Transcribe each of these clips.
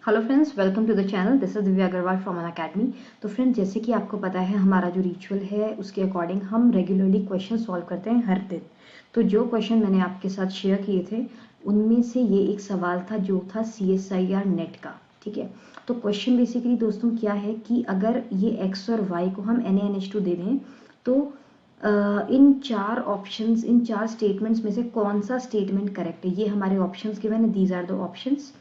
Hello friends, welcome to the channel. This is Divya Agarwal from Unacademy. तो friends, जैसे कि आपको पता है हमारा जो रिचुअल है उसके अकॉर्डिंग हम रेगुलरली क्वेश्चन सॉल्व करते हैं हर दिन। तो जो क्वेश्चन मैंने आपके साथ शेयर किए थे उनमें से ये एक सवाल था जो था CSIR नेट का। ठीक है, तो क्वेश्चन बेसिकली दोस्तों क्या है कि अगर ये x और y को हम NaNH2 दे दें तो इन चार ऑप्शंस, इन चार स्टेटमेंट्स में से कौन सा स्टेटमेंट करेक्ट है। ये हमारे ऑप्शंस गिवन है, दीज आर द ऑप्शंस,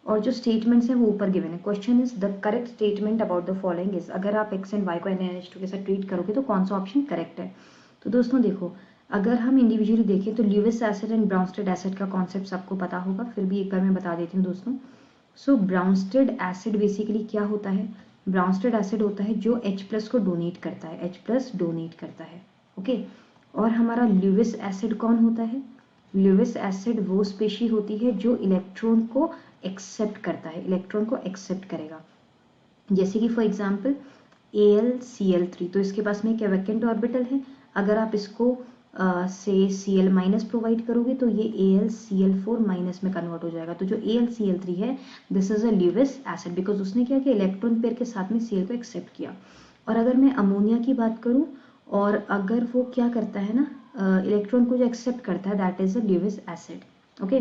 और जो स्टेटमेंट्स हैं वो ऊपर गिवन है। Question is the correct statement about the following is, अगर आप x एंड y को NaNH2 के साथ ट्रीट करोगे तो कौन सा ऑप्शन करेक्ट है। तो दोस्तों देखो, अगर हम इंडिविजुअली देखें तो ल्यूविस एसिड एंड ब्राउनस्टेड एसिड का कॉन्सेप्ट सबको पता होगा, फिर भी एक बार मैं बता देती हूँ दोस्तों। सो ब्राउनस्टेड एसिड बेसिकली क्या होता है, ब्राउनस्टेड एसिड होता है जो H+ को डोनेट करता है, H+ डोनेट करता है। ओके, और हमारा ल्यूविस एसिड कौन होता है, ल्यूविस एसिड वो स्पेशी होती है जो इलेक्ट्रॉन को एक्सेप्ट करता है, इलेक्ट्रॉन को एक्सेप्ट करेगा। जैसे कि फॉर एग्जांपल AlCl3, तो इसके पास में एक वैकेंट ऑर्बिटल है, अगर आप इसको से Cl- प्रोवाइड करोगे तो ये AlCl4- में कन्वर्ट हो जाएगा। तो जो AlCl3 है this is a Lewis acid, because उसने क्या किया, इलेक्ट्रॉन पेयर के साथ में Cl को एक्सेप्ट किया। और अगर मैं अमोनिया की बात करूं, और अगर वो क्या करता है ना, इलेक्ट्रॉन को जो एक्सेप्ट करता है that is a Lewis acid. Okay,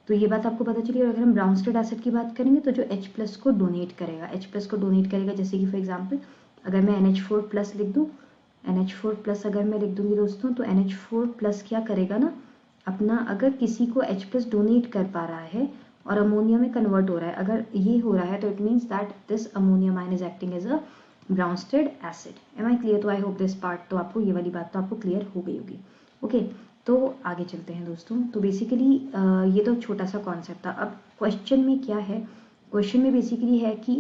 तो ये बात आपको पता चली। और अगर हम ब्राउनस्टेड एसिड की बात करेंगे तो जो H+ को डोनेट करेगा, H+ को डोनेट करेगा, जैसे कि फॉर एग्जांपल अगर मैं NH4+ लिख दूं, NH4+ अगर मैं लिख दूंगी दोस्तों, तो NH4+ क्या करेगा ना अपना, अगर किसी को H+ डोनेट कर पा रहा है और अमोनिया में कन्वर्ट हो रहा है, अगर ये हो रहा है तो it means that this ammonium ion is acting as a Bronsted acid. Am I clear? तो आई होप दिस पार्ट तो आपको, ये वाली बात तो आपको क्लियर हो गई होगी। ओके, तो आगे चलते हैं दोस्तों। तो बेसिकली ये तो छोटा सा कॉन्सेप्ट था। अब क्वेश्चन में क्या है, क्वेश्चन में बेसिकली है कि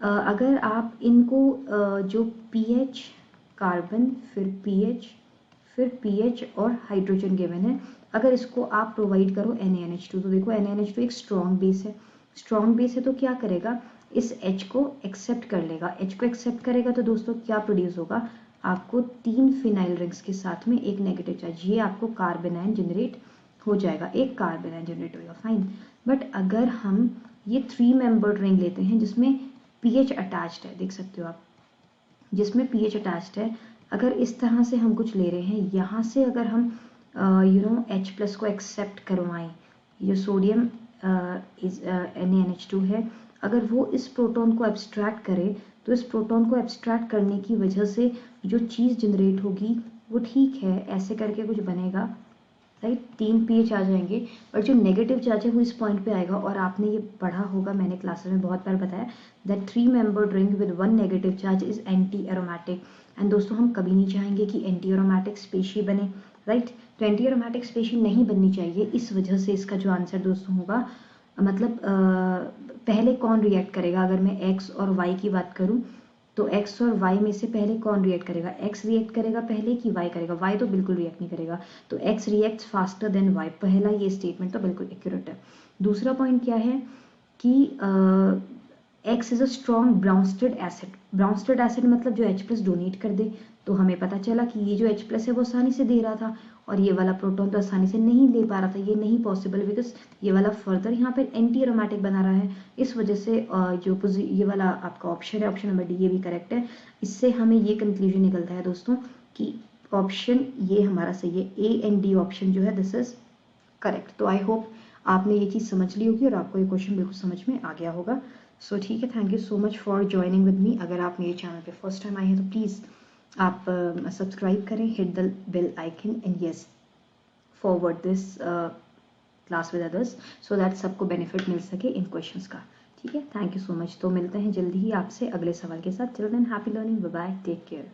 अगर आप इनको जो pH कार्बन, फिर pH और हाइड्रोजन गिवन है, अगर इसको आप प्रोवाइड करो NaNH2, तो देखो NaNH2 एक स्ट्रॉन्ग बेस है, स्ट्रॉन्ग बेस है तो क्या करेगा, इस H को एक्सेप्ट कर लेगा। H को एक्सेप्ट करेगा तो दोस्तों क्या प्रोड्यूस होगा, आपको 3 फिनाइल रिंग्स के साथ में एक नेगेटिव चार्ज, ये आपको कार्बन आयन जनरेट हो जाएगा, एक कार्बन आयन जनरेट होगा। फाइन, बट अगर हम ये 3 मेंबर्ड रिंग लेते हैं जिसमें pH अटैच्ड है, देख सकते हो आप, जिसमें pH अटैच्ड है, अगर इस तरह से हम कुछ ले रहे हैं, यहाँ से अगर हम H+ को एक्सेप्ट करवाएं, ये सोडियम इज NaNH2 है, अगर वो इस प्रोटॉन को एब्स्ट्रैक्ट करे तो इस प्रोटॉन को एब्स्ट्रैक्ट करने की वजह से जो चीज़ जनरेट होगी वो ठीक है, ऐसे करके कुछ बनेगा, राइट, 3 pH आ जाएंगे, और जो नेगेटिव चार्ज है वो इस पॉइंट पे आएगा। और आपने ये पढ़ा होगा, मैंने क्लासेस में बहुत बार बताया that 3 membered ring with 1 negative charge is anti aromatic. And दोस्तों, हम कभी नहीं चाहेंगे कि एंटी एरोमेटिक स्पेशी बने, राइट। तो एंटी एरोमेटिक स्पेशी नहीं बननी चाहिए, इस वजह से इसका जो आंसर दोस्तों होगा, मतलब पहले कौन रिएक्ट करेगा, अगर मैं x और y की बात करूं तो x और y में से पहले कौन रिएक्ट करेगा, x रिएक्ट करेगा पहले कि y करेगा, y तो बिल्कुल रिएक्ट नहीं करेगा, तो x reacts faster than y। पहला ये स्टेटमेंट तो बिल्कुल एक्यूरेट है। दूसरा पॉइंट क्या है कि X is a strong Bronsted acid, Bronsted acid मतलब जो H+ डोनेट कर दे, तो हमें पता चला कि ये जो H+ है वो आसानी से दे रहा था, और ये वाला प्रोटॉन तो आसानी से नहीं ले पा रहा था, ये नहीं पॉसिबल, बिकॉज ये वाला फर्दर यहाँ पे एंटी एरोमेटिक बना रहा है। इस वजह से जो ये वाला आपका ऑप्शन है, ऑप्शन नंबर डी, ये भी करेक्ट है। इससे हमें ये कंक्लूजन निकलता है दोस्तों कि ऑप्शन ये हमारा सही है, A एंड D ऑप्शन जो है दिस इज करेक्ट। तो आई होप आपने ये चीज़ समझ ली होगी और आपको ये क्वेश्चन बिल्कुल समझ में आ गया होगा। सो ठीक है, thank you so much for joining with me. अगर आप मेरे चैनल पे फर्स्ट टाइम आए हैं तो प्लीज़ आप सब्सक्राइब करें, hit the bell icon, and yes forward this class with others so that सबको बेनिफिट मिल सके इन क्वेश्चंस का। ठीक है, थैंक यू सो मच। तो मिलते हैं जल्दी ही आपसे अगले सवाल के साथ। Till then happy learning, bye bye, take care.